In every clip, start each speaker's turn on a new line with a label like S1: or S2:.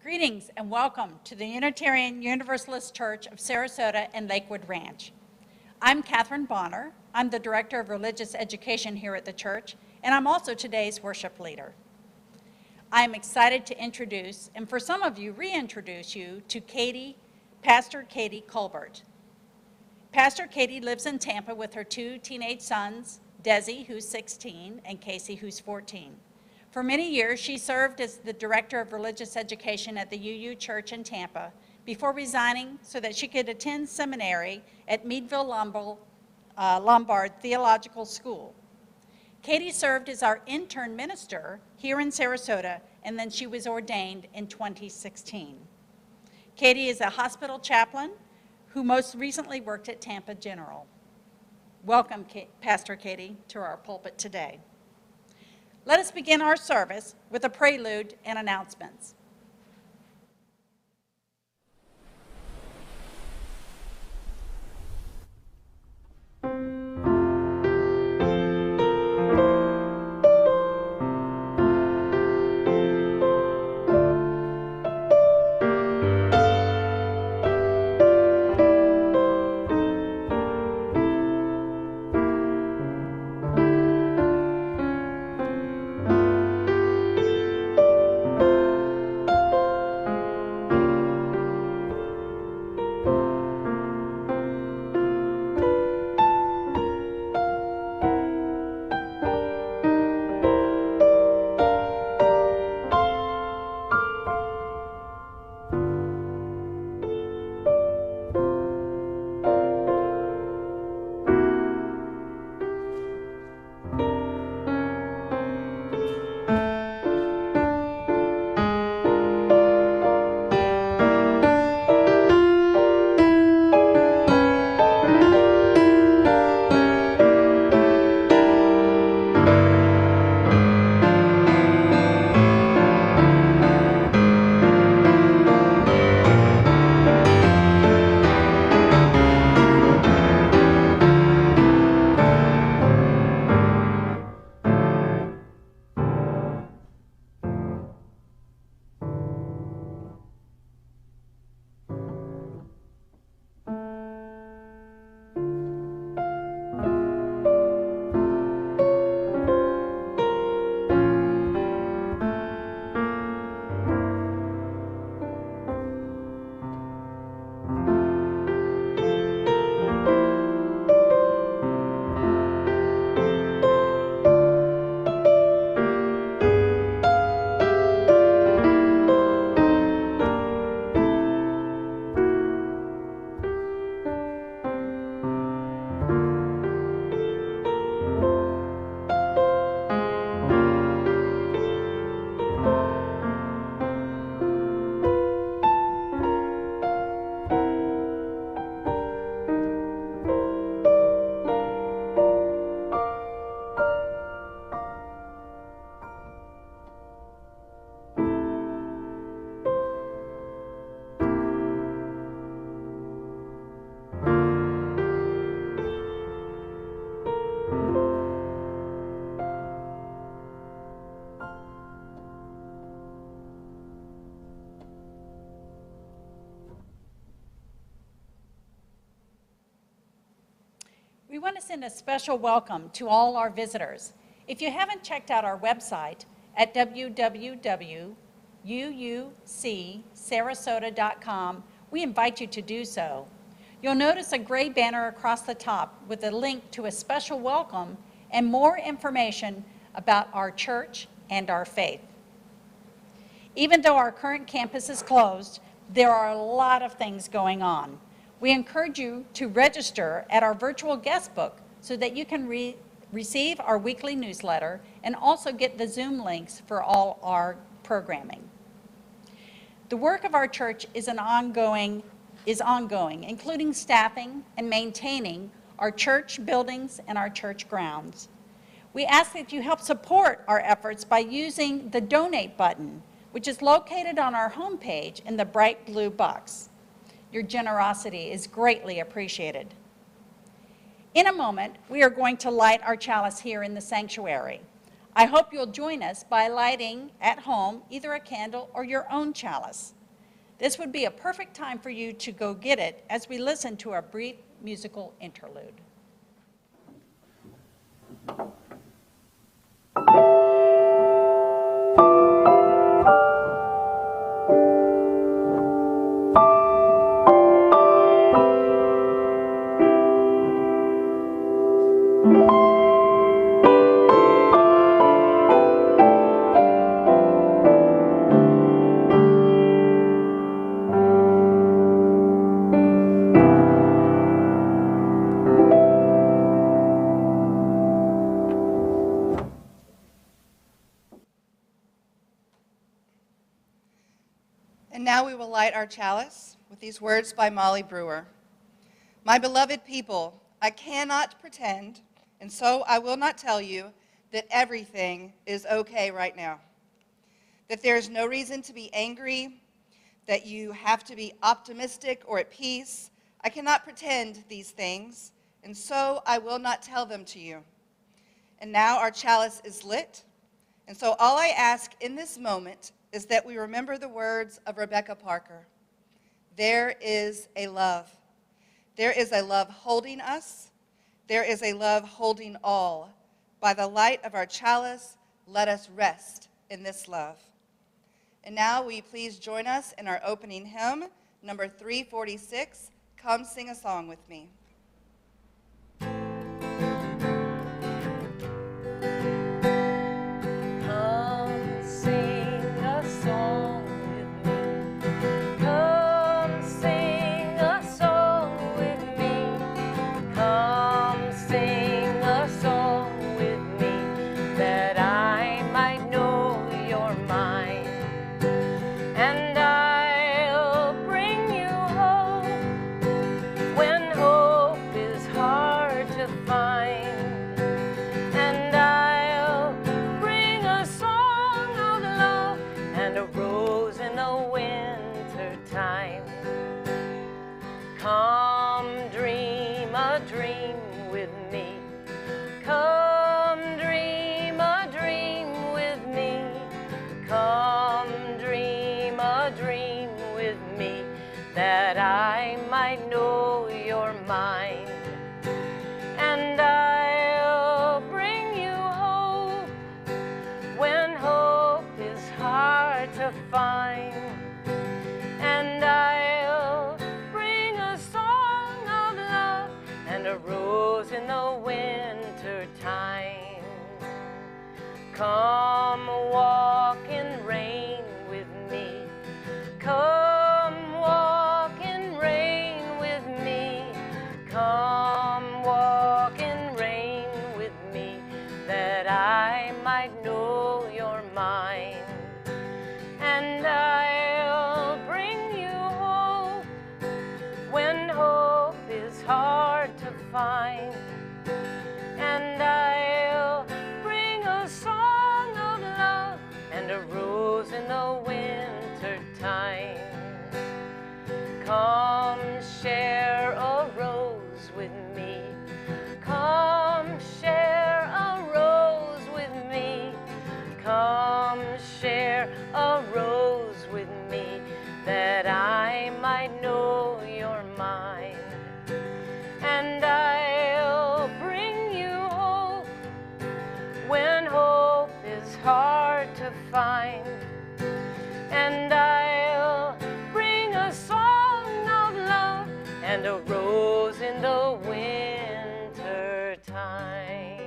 S1: Greetings and welcome to the Unitarian Universalist Church of Sarasota and Lakewood Ranch. I'm Catherine Bonner. I'm the Director of Religious Education here at the church, and I'm also today's worship leader. I'm excited to introduce, and for some of you, reintroduce you to Pastor Katie Culbert. Pastor Katie lives in Tampa with her two teenage sons, Desi, who's 16, and Casey, who's 14. For many years, she served as the Director of Religious Education at the UU Church in Tampa before resigning so that she could attend seminary at Meadville Lombard Theological School. Katie served as our intern minister here in Sarasota, and then she was ordained in 2016. Katie is a hospital chaplain who most recently worked at Tampa General. Welcome, Pastor Katie, to our pulpit today. Let us begin our service with a prelude and announcements. We want to send a special welcome to all our visitors. If you haven't checked out our website at www.uucsarasota.com, we invite you to do so. You'll notice a gray banner across the top with a link to a special welcome and more information about our church and our faith. Even though our current campus is closed, there are a lot of things going on. We encourage you to register at our virtual guest book so that you can receive our weekly newsletter and also get the Zoom links for all our programming. The work of our church is ongoing, including staffing and maintaining our church buildings and our church grounds. We ask that you help support our efforts by using the donate button, which is located on our homepage in the bright blue box. Your generosity is greatly appreciated. In a moment, we are going to light our chalice here in the sanctuary. I hope you'll join us by lighting at home either a candle or your own chalice. This would be a perfect time for you to go get it as we listen to our brief musical interlude.
S2: And now we will light our chalice with these words by Molly Brewer. My beloved people, I cannot pretend, and so I will not tell you that everything is okay right now, that there is no reason to be angry, that you have to be optimistic or at peace. I cannot pretend these things, and so I will not tell them to you. And now our chalice is lit, and so all I ask in this moment is that we remember the words of Rebecca Parker. There is a love. There is a love holding us. There is a love holding all. By the light of our chalice, let us rest in this love. And now will you please join us in our opening hymn, number 346, Come Sing a Song with Me.
S3: That I might know you're mine, and I'll bring you hope when hope is hard to find, and I'll bring a song of love and a rose in the winter time. Come walk in rain with me, come walk in rain with me, that I might know you're mine, and I'll bring you hope when hope is hard to find, and I'll bring a song of love and a rose in the winter time. Come share a rose with me. Come share a rose with me. Come share a rose with me, that I might know you're mine. And I'll bring you hope when hope is hard to find. And I'll bring a song of love and a rose in the winter time.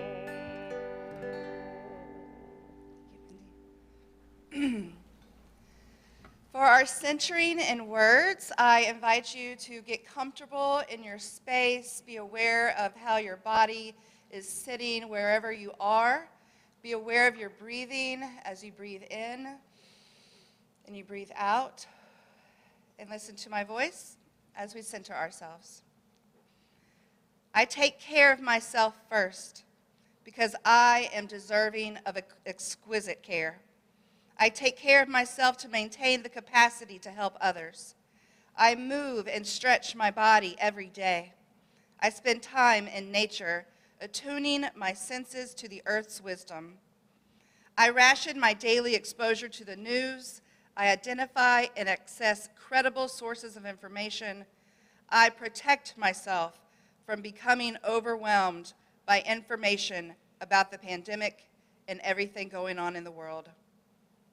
S2: For our centering in words, I invite you to get comfortable in your space. Be aware of how your body is sitting wherever you are. Be aware of your breathing as you breathe in and you breathe out. And listen to my voice as we center ourselves. I take care of myself first because I am deserving of exquisite care. I take care of myself to maintain the capacity to help others. I move and stretch my body every day. I spend time in nature, attuning my senses to the earth's wisdom. I ration my daily exposure to the news. I identify and access credible sources of information. I protect myself from becoming overwhelmed by information about the pandemic and everything going on in the world.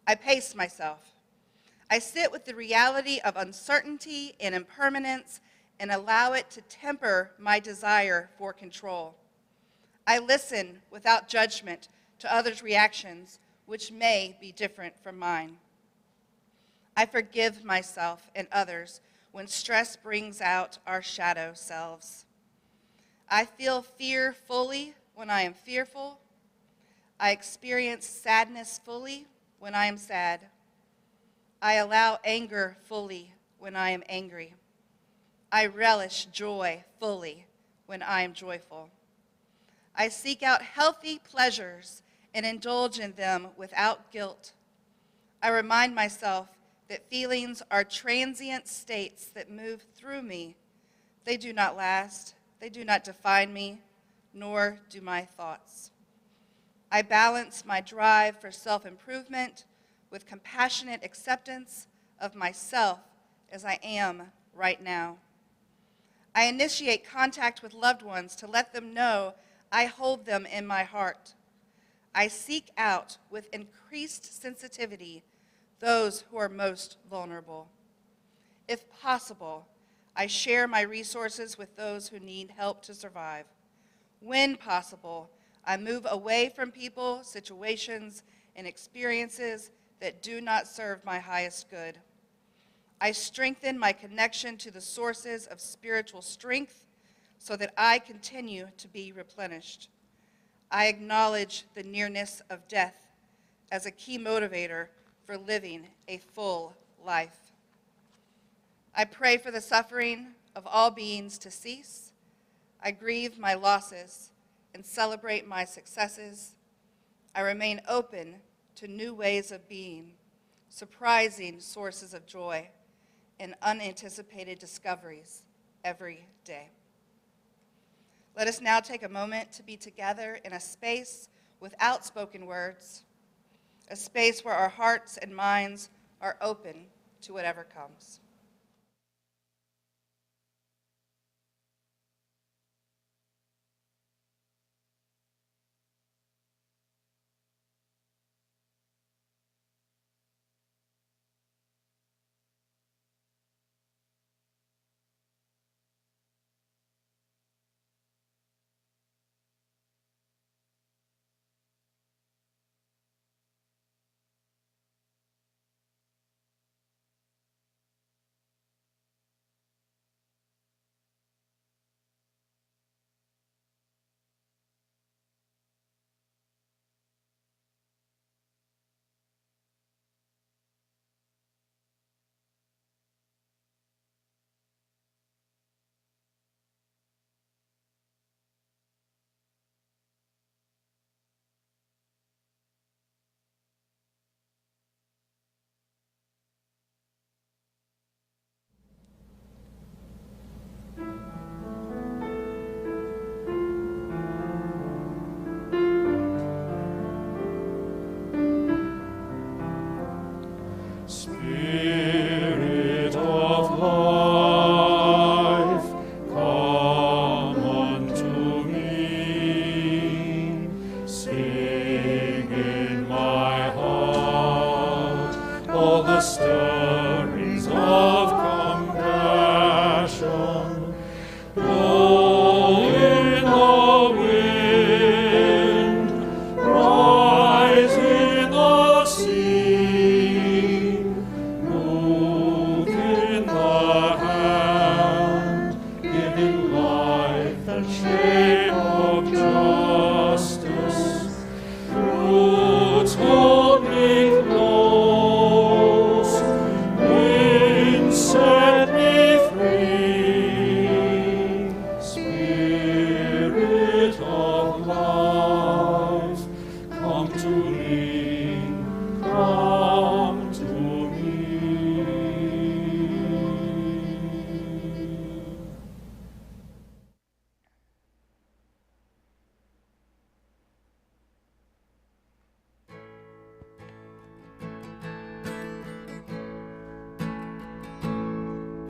S2: I pace myself. I sit with the reality of uncertainty and impermanence and allow it to temper my desire for control. I listen without judgment to others' reactions, which may be different from mine. I forgive myself and others when stress brings out our shadow selves. I feel fear fully when I am fearful. I experience sadness fully when I am sad. I allow anger fully when I am angry. I relish joy fully when I am joyful. I seek out healthy pleasures and indulge in them without guilt. I remind myself that feelings are transient states that move through me. They do not last. They do not define me, nor do my thoughts. I balance my drive for self-improvement with compassionate acceptance of myself as I am right now. I initiate contact with loved ones to let them know I hold them in my heart. I seek out with increased sensitivity those who are most vulnerable. If possible, I share my resources with those who need help to survive. When possible, I move away from people, situations, and experiences that do not serve my highest good. I strengthen my connection to the sources of spiritual strength so that I continue to be replenished. I acknowledge the nearness of death as a key motivator for living a full life. I pray for the suffering of all beings to cease. I grieve my losses and celebrate my successes. I remain open to new ways of being, surprising sources of joy, and unanticipated discoveries every day. Let us now take a moment to be together in a space without spoken words, a space where our hearts and minds are open to whatever comes.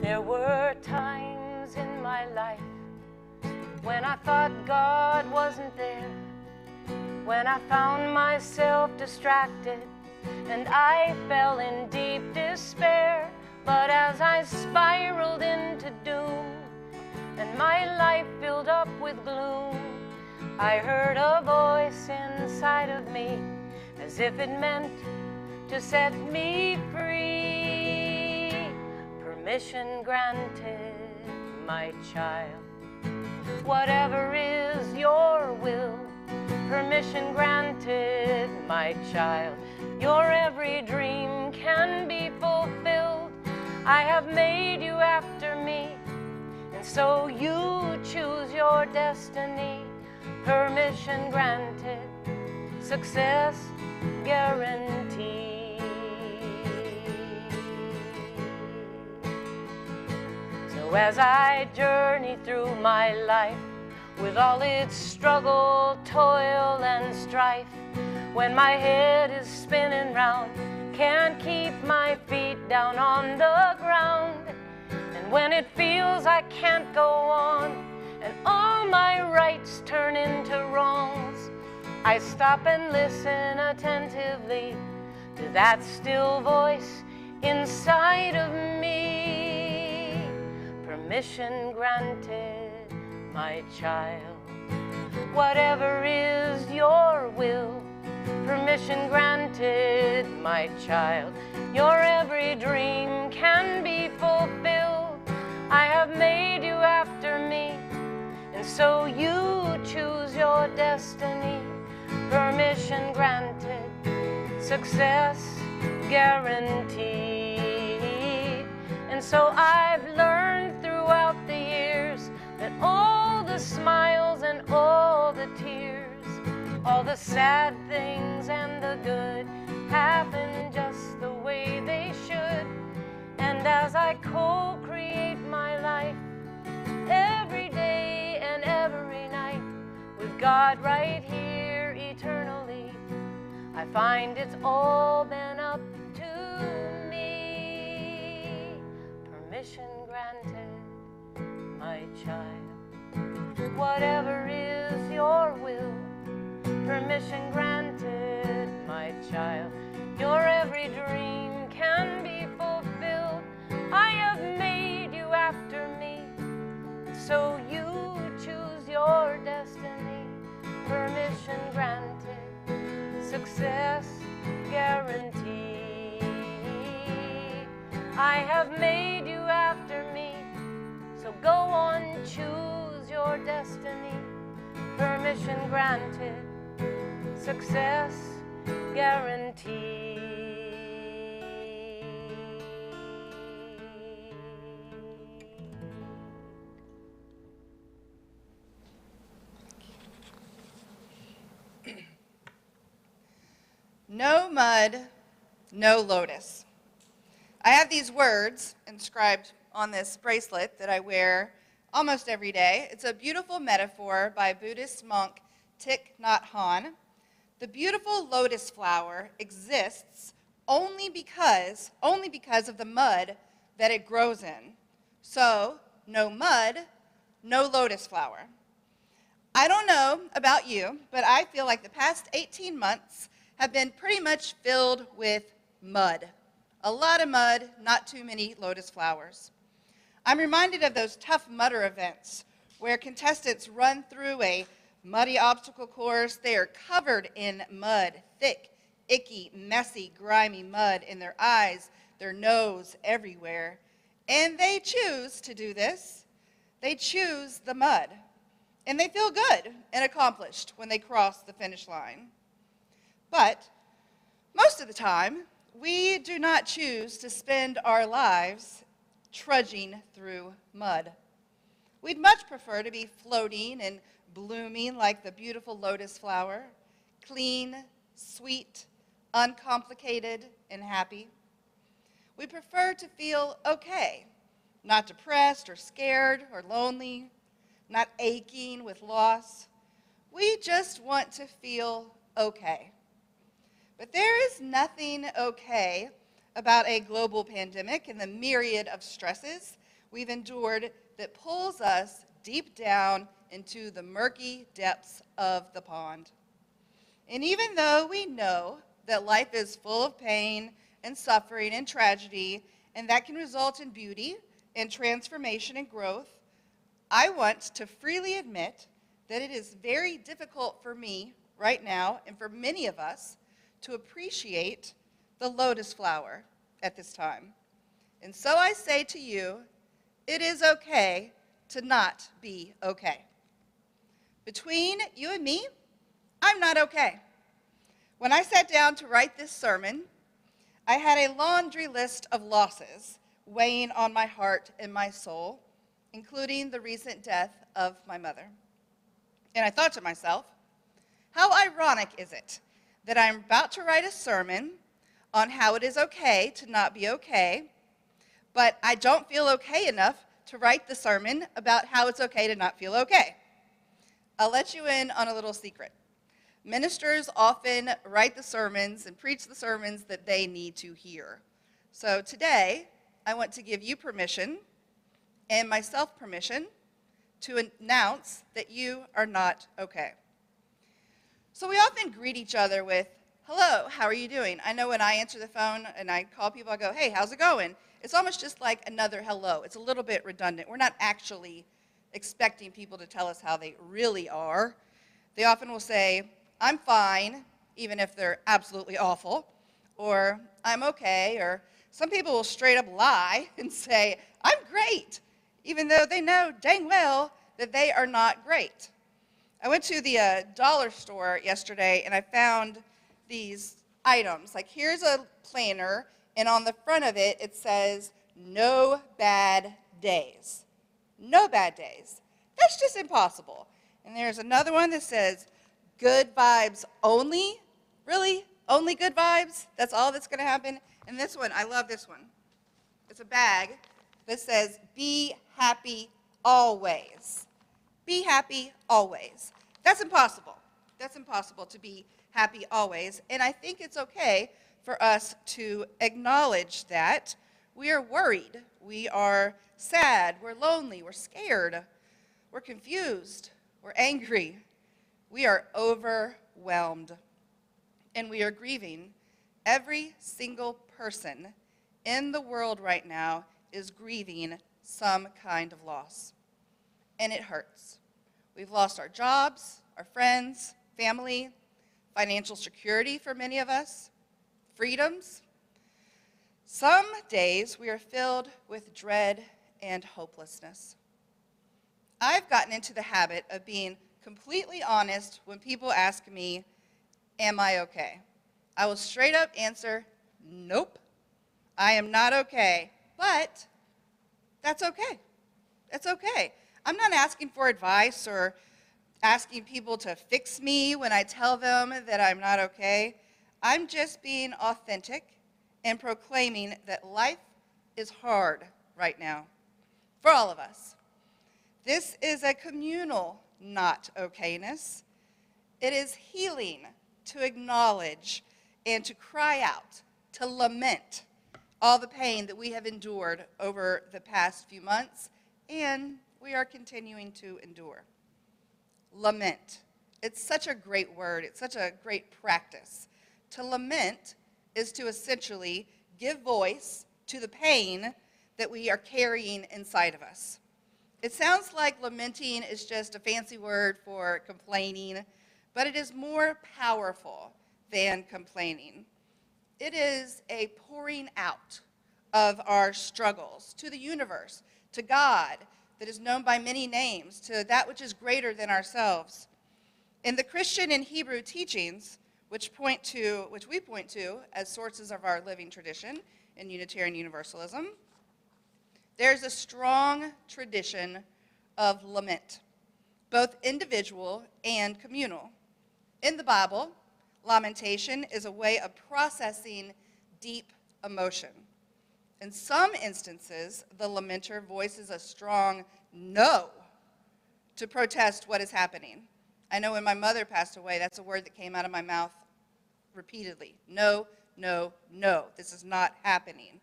S3: There were times in my life when I thought God wasn't there, when I found myself distracted and I fell in deep despair. But as I spiraled into doom and my life filled up with gloom, I heard a voice inside of me as if it meant to set me free. Permission granted, my child. Whatever is your will, permission granted, my child. Your every dream can be fulfilled. I have made you after me, and so you choose your destiny. Permission granted, success guaranteed. So as I journey through my life with all its struggle, toil, and strife, when my head is spinning round, can't keep my feet down on the ground, and when it feels I can't go on and all my rights turn into wrongs, I stop and listen attentively to that still voice inside of me. Permission granted, my child. Whatever is your will, permission granted, my child. Your every dream can be fulfilled. I have made you after me, and so you choose your destiny. Permission granted, success guaranteed. And so I've learned throughout the years that all the smiles and all the tears, all the sad things and the good, happen just the way they should. And as I co-create my life every day and every night with God right here eternally, I find it's all been up to me. Permission granted, my child. Whatever is your will, permission granted, my child. Your every dream can be fulfilled. I have made you after me, so you choose your destiny. Permission granted, success guaranteed. I have made you after me, so go on, choose your destiny. Permission granted, success guaranteed.
S2: No mud, no lotus. I have these words inscribed on this bracelet that I wear almost every day. It's a beautiful metaphor by Buddhist monk Thich Naht Hahn. The beautiful lotus flower exists only because of the mud that it grows in. So, no mud, no lotus flower. I don't know about you, but I feel like the past 18 months have been pretty much filled with mud. A lot of mud, not too many lotus flowers. I'm reminded of those Tough Mudder events where contestants run through a muddy obstacle course. They are covered in mud, thick, icky, messy, grimy mud in their eyes, their nose, everywhere. And they choose to do this. They choose the mud. And they feel good and accomplished when they cross the finish line. But most of the time, we do not choose to spend our lives trudging through mud. We'd much prefer to be floating and blooming like the beautiful lotus flower, clean, sweet, uncomplicated, and happy. We prefer to feel okay, not depressed or scared or lonely, not aching with loss. We just want to feel okay. But there is nothing okay about a global pandemic and the myriad of stresses we've endured that pulls us deep down into the murky depths of the pond. And even though we know that life is full of pain and suffering and tragedy, and that can result in beauty and transformation and growth, I want to freely admit that it is very difficult for me right now, and for many of us, to appreciate the lotus flower at this time. And so I say to you, it is okay to not be okay. Between you and me, I'm not okay. When I sat down to write this sermon, I had a laundry list of losses weighing on my heart and my soul, including the recent death of my mother. And I thought to myself, how ironic is it that I'm about to write a sermon on how it is okay to not be okay, but I don't feel okay enough to write the sermon about how it's okay to not feel okay. I'll let you in on a little secret. Ministers often write the sermons and preach the sermons that they need to hear. So today, I want to give you permission and myself permission to announce that you are not okay. So we often greet each other with, hello, how are you doing? I know when I answer the phone and I call people, I go, hey, how's it going? It's almost just like another hello. It's a little bit redundant. We're not actually expecting people to tell us how they really are. They often will say, I'm fine, even if they're absolutely awful, or I'm okay, or some people will straight up lie and say, I'm great, even though they know dang well that they are not great. I went to the dollar store yesterday and I found these items. Like, here's a planner, and on the front of it, it says, no bad days. No bad days. That's just impossible. And there's another one that says, good vibes only. Really? Only good vibes? That's all that's going to happen? And this one, I love this one. It's a bag that says, be happy always. Be happy always. That's impossible. That's impossible to be happy always. And I think it's okay for us to acknowledge that we are worried, we are sad, we're lonely, we're scared, we're confused, we're angry, we are overwhelmed, and we are grieving. Every single person in the world right now is grieving some kind of loss, and it hurts. We've lost our jobs, our friends, family, financial security for many of us, freedoms. Some days we are filled with dread and hopelessness. I've gotten into the habit of being completely honest when people ask me, am I okay? I will straight up answer, nope, I am not okay, but that's okay. That's okay. I'm not asking for advice or asking people to fix me when I tell them that I'm not okay. I'm just being authentic and proclaiming that life is hard right now for all of us. This is a communal not okayness. It is healing to acknowledge and to cry out, to lament all the pain that we have endured over the past few months, and we are continuing to endure. Lament. It's such a great word. It's such a great practice. To lament is to essentially give voice to the pain that we are carrying inside of us. It sounds like lamenting is just a fancy word for complaining, but it is more powerful than complaining. It is a pouring out of our struggles to the universe, to God, that is known by many names, to that which is greater than ourselves. In the Christian and Hebrew teachings, which we point to as sources of our living tradition in Unitarian Universalism, there's a strong tradition of lament, both individual and communal. In the Bible, lamentation is a way of processing deep emotion. In some instances, the lamenter voices a strong no to protest what is happening. I know when my mother passed away, that's a word that came out of my mouth repeatedly. No, no, no, this is not happening.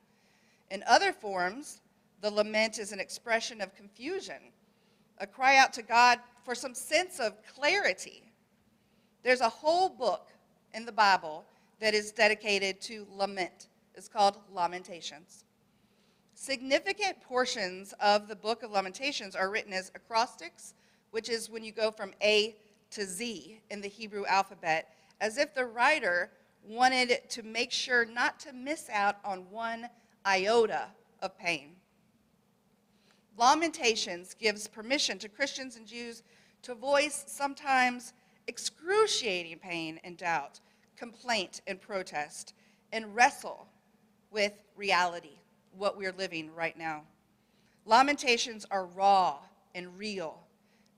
S2: In other forms, The lament is an expression of confusion, a cry out to God for some sense of clarity. There's a whole book in the Bible that is dedicated to lament. It's called Lamentations. Significant portions of the book of Lamentations are written as acrostics, which is when you go from A to Z in the Hebrew alphabet, as if the writer wanted to make sure not to miss out on one iota of pain. Lamentations gives permission to Christians and Jews to voice sometimes excruciating pain and doubt, complaint and protest, and wrestle with reality, what we're living right now. Lamentations are raw and real.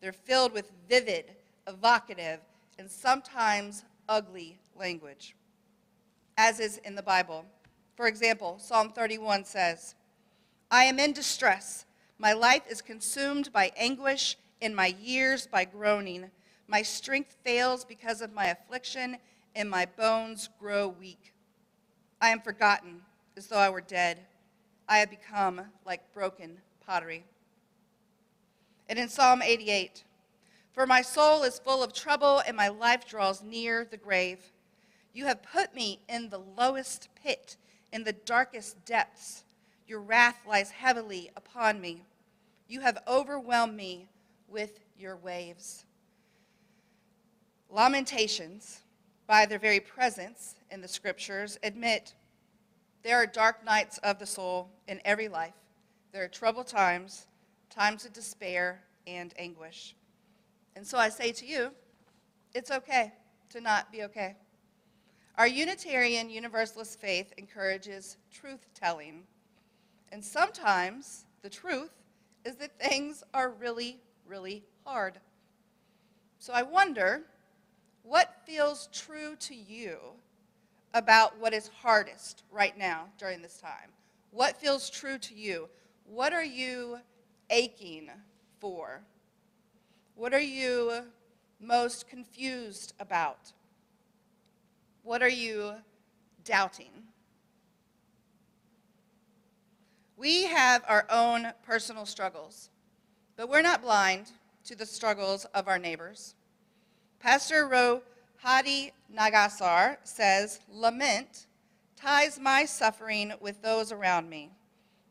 S2: They're filled with vivid, evocative, and sometimes ugly language, as is in the Bible. For example, Psalm 31 says, "I am in distress. My life is consumed by anguish, and my years by groaning. My strength fails because of my affliction, and my bones grow weak. I am forgotten as though I were dead. I have become like broken pottery." And in Psalm 88, "For my soul is full of trouble, and my life draws near the grave. You have put me in the lowest pit, in the darkest depths. Your wrath lies heavily upon me. You have overwhelmed me with your waves." Lamentations, by their very presence in the scriptures, admit there are dark nights of the soul in every life. There are troubled times, times of despair and anguish. And so I say to you, it's okay to not be okay. Our Unitarian Universalist faith encourages truth-telling. And sometimes the truth is that things are really, really hard. So I wonder, what feels true to you about what is hardest right now during this time? What feels true to you? What are you aching for? What are you most confused about? What are you doubting? We have our own personal struggles, but we're not blind to the struggles of our neighbors. Pastor Rohadi Nagasar says, "Lament ties my suffering with those around me.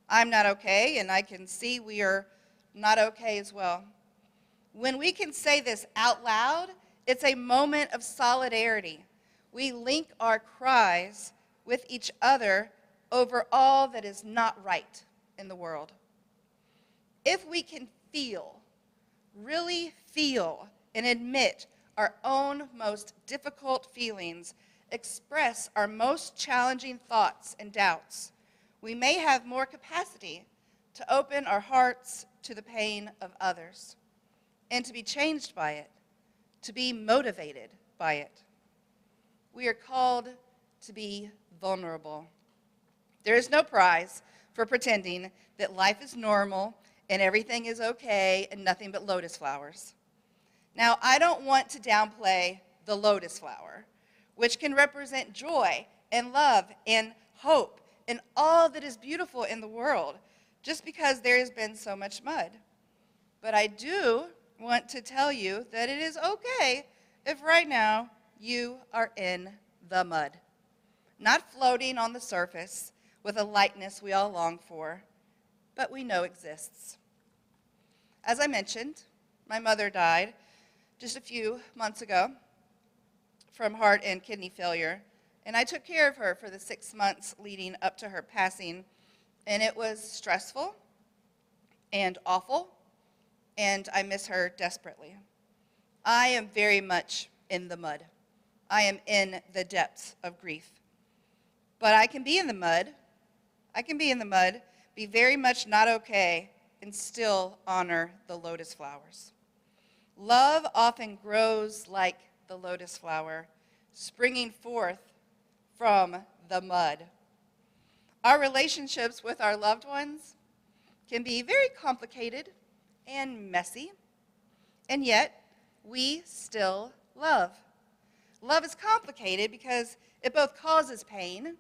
S2: I'm not okay, and I can see we are not okay as well." When we can say this out loud, it's a moment of solidarity. We link our cries with each other over all that is not right in the world. If we can feel, really feel, and admit our own most difficult feelings, express our most challenging thoughts and doubts, we may have more capacity to open our hearts to the pain of others and to be changed by it, to be motivated by it. We are called to be vulnerable. There is no prize for pretending that life is normal and everything is okay and nothing but lotus flowers. Now, I don't want to downplay the lotus flower, which can represent joy and love and hope and all that is beautiful in the world, just because there has been so much mud. But I do want to tell you that it is okay if right now you are in the mud, not floating on the surface with a lightness we all long for, but we know exists. As I mentioned, my mother died just a few months ago from heart and kidney failure, and I took care of her for the 6 months leading up to her passing, and it was stressful and awful, and I miss her desperately. I am very much in the mud. I am in the depths of grief. But I can be in the mud. Be very much not okay, and still honor the lotus flowers. Love often grows like the lotus flower, springing forth from the mud. Our relationships with our loved ones can be very complicated and messy, and yet we still love. Love is complicated because it both causes pain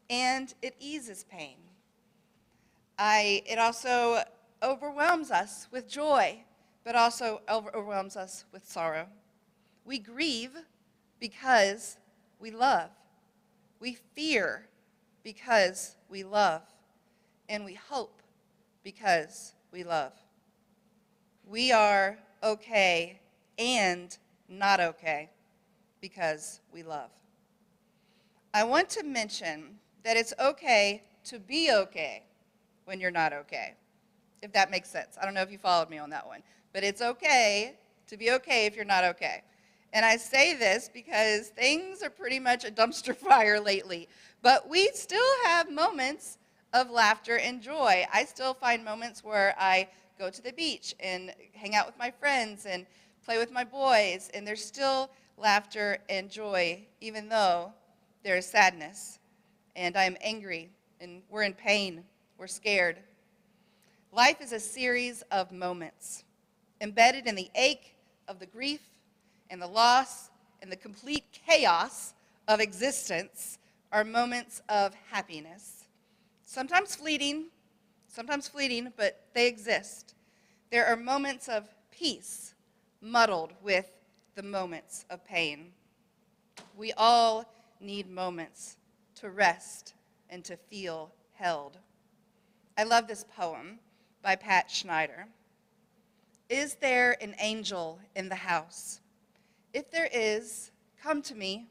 S2: and it eases pain. It also overwhelms us with joy, but also overwhelms us with sorrow. We grieve because we love. We fear because we love. And we hope because we love. We are okay and not okay because we love. I want to mention that it's okay to be okay when you're not okay, if that makes sense. I don't know if you followed me on that one, but it's okay to be okay if you're not okay. And I say this because things are pretty much a dumpster fire lately, but we still have moments of laughter and joy. I still find moments where I go to the beach and hang out with my friends and play with my boys, and there's still laughter and joy, even though there is sadness, and I'm angry, and we're in pain, we're scared. Life is a series of moments. Embedded in the ache of the grief and the loss and the complete chaos of existence are moments of happiness. Sometimes fleeting, but they exist. There are moments of peace muddled with the moments of pain. We all need moments to rest and to feel held. I love this poem by Pat Schneider. Is there an angel in the house? If there is, come to me.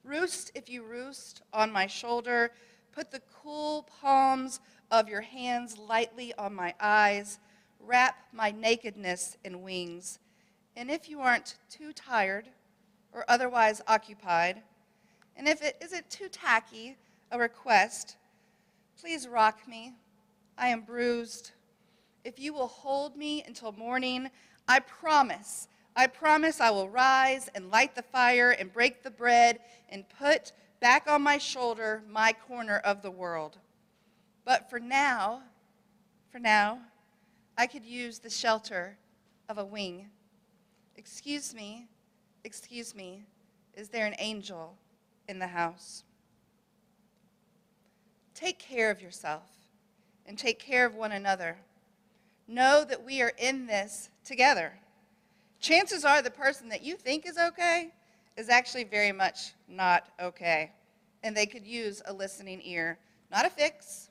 S2: Roost if you roost on my shoulder. Put the cool palms of your hands lightly on my eyes. Wrap my nakedness in wings. And if you aren't too tired or otherwise occupied, and if it isn't too tacky a request, please rock me. I am bruised. If you will hold me until morning, I promise I will rise and light the fire and break the bread and put back on my shoulder my corner of the world. But for now, I could use the shelter of a wing. Excuse me, is there an angel in the house? Take care of yourself and take care of one another. Know that we are in this together. Chances are the person that you think is okay is actually very much not okay, and they could use a listening ear. Not a fix.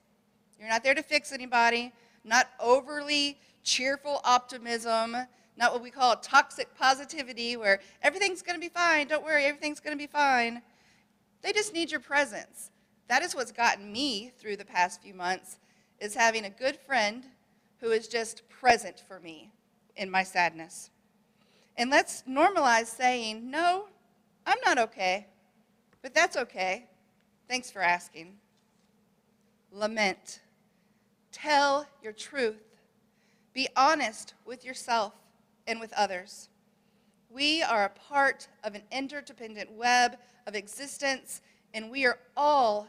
S2: You're not there to fix anybody. Not overly cheerful optimism. Not what we call toxic positivity, where everything's going to be fine. Don't worry, everything's going to be fine. They just need your presence. That is what's gotten me through the past few months, is having a good friend who is just present for me in my sadness. And let's normalize saying, no, I'm not okay, but that's okay. Thanks for asking. Lament. Tell your truth. Be honest with yourself and with others. We are a part of an interdependent web of existence, and we are all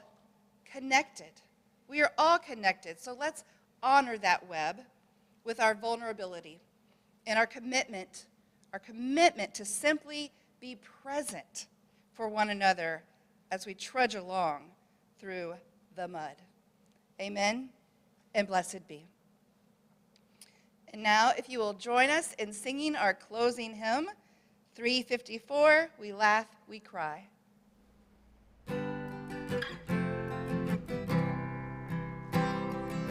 S2: connected. We are all connected, so let's honor that web with our vulnerability and our commitment to simply be present for one another as we trudge along through the mud. Amen, and blessed be. And now, if you will join us in singing our closing hymn, 354, We Laugh, We Cry.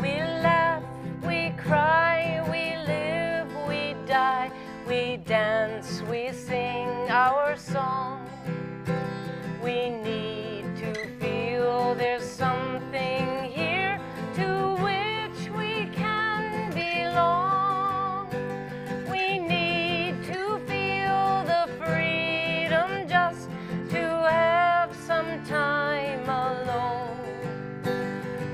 S3: We laugh, we cry, we live, we die, we dance, we sing our song. We need to feel there's something here to which we can belong. We need to feel the freedom just to have some time alone.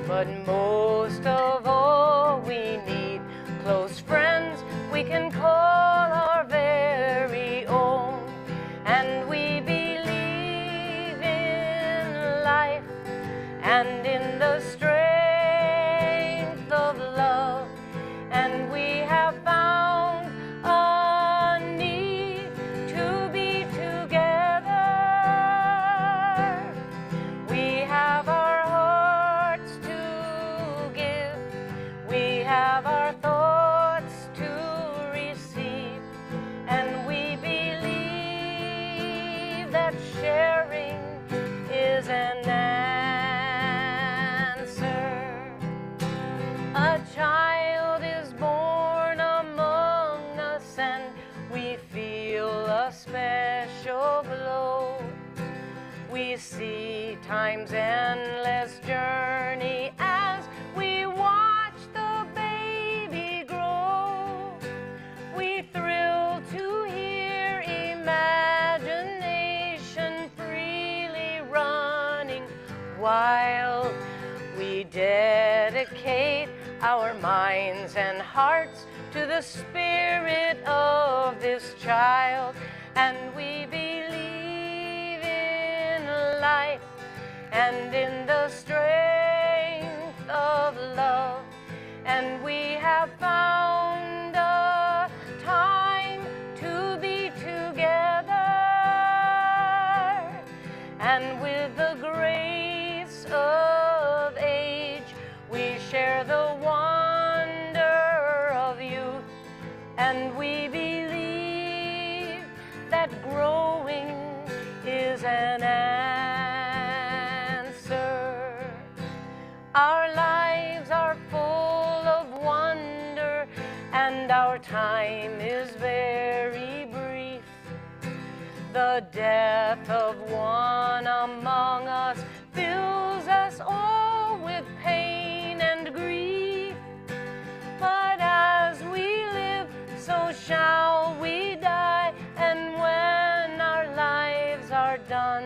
S3: But most of all, we need close friends we can call our very own. And we believe in life and in the strength of love. And we have found a need to be together. We have our hearts to give We see time's endless journey as we watch the baby grow. We thrill to hear imagination freely running wild. We dedicate our minds and hearts to the spirit of this child, and we believe in life and in the strength of love, and we have found a time to be together, and with the grace of age we share the wonder of youth, and we believe that growing is an answer. Our lives are full of wonder, and our time is very brief. The death of one among us fills us all with pain and grief. But as we live, so shall we die, and when our lives are done,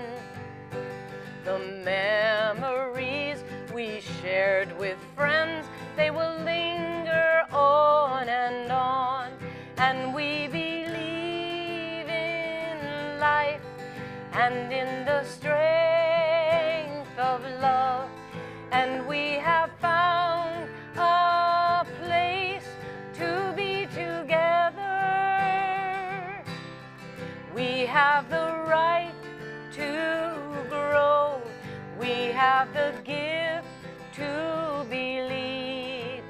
S3: the memories we shared with friends, they will linger on, and we believe in life and in the strength of love, and we have found a place to be together. We have the right to grow. We have the gift to believe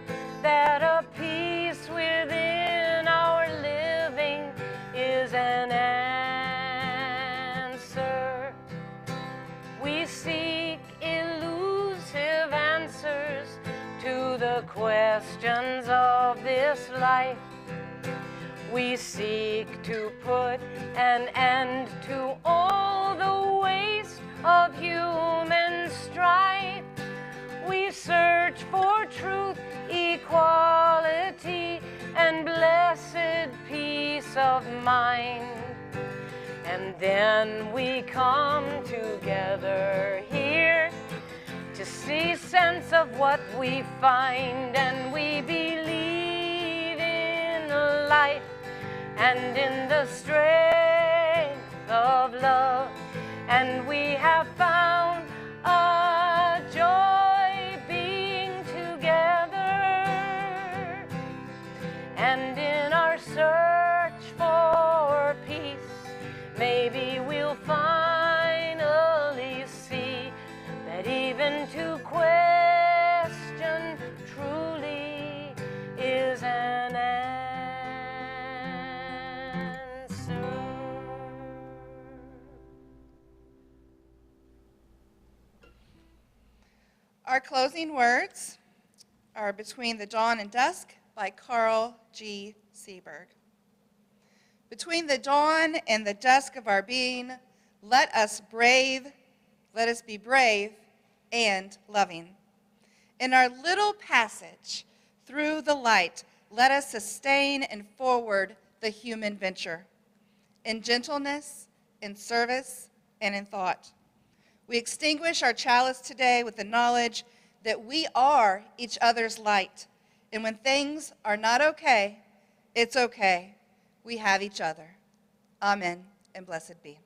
S3: that a peace within our living is an answer. We seek elusive answers to the questions of this life. We seek to put an end to all the waste of human strife. We search for truth, equality, and blessed peace of mind. And then we come together here to see sense of what we find, and we believe in life and in the strength of love, and we have found a joy being together, and in our search for peace, maybe we'll finally see that even to question truly is an answer.
S2: Our closing words are Between the Dawn and Dusk by Carl G. Seberg. Between the dawn and the dusk of our being, let us be brave and loving. In our little passage through the light, let us sustain and forward the human venture, in gentleness, in service, and in thought. We extinguish our chalice today with the knowledge that we are each other's light, and when things are not okay, it's okay. We have each other. Amen, and blessed be.